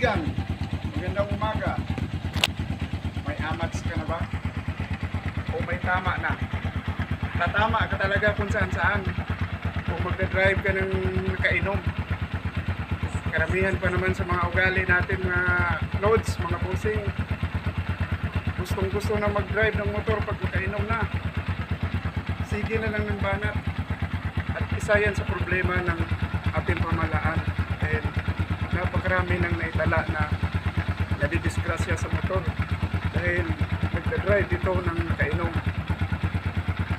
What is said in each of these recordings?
kaibigan, magandang umaga. May amats ka na ba? O may tama na? Tatama ka talaga kung saan saan. Kung magdadrive ka ng nakainom. Karamihan pa naman sa mga ugali natin mga loads, mga busing. Gustong gusto na mag-drive ng motor pag nakainom na. Sige na lang ng banat. At isa yan sa problema ng ating pamalaan. Dahil napakarami nang naitala na nadidisgrasya sa motor dahil nagdadrive dito ng nakainom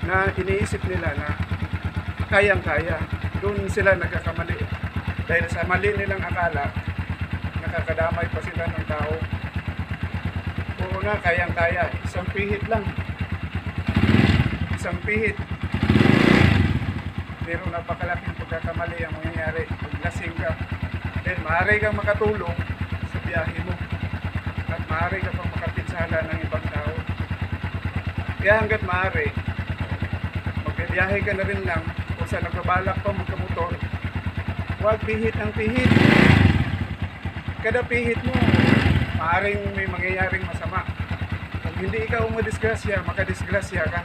na iniisip nila na kayang-kaya. Doon sila nagkakamali dahil sa mali nilang akala nakakadamay pa sila ng tao. Oo nga, kayang-kaya, isang pihit lang, isang pihit, pero napakalaking pagkakamali ang mangyayari pag lasing ka. Then maaari kang makatulong sa biyahe mo at maaari ka pang makapinsala ng ibang tao. Kaya hanggat maaari, magbiyahe ka na rin lang kung sa nagbabalak pa magkamotor, huwag pihit ang pihit. Kada pihit mo, maaaring may mangyayaring masama. Kung hindi ikaw madisgrasya, makadisgrasya ka.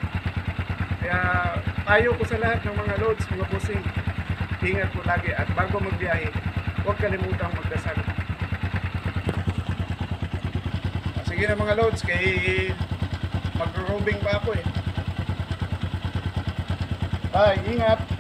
Kaya tayo ko sa lahat ng mga loads, mga busing, ingat po lagi at bago magbiyahe, huwag kalimutang magdasal. Sige na mga loads, kay mag-roving pa ako eh. Bye, ingat!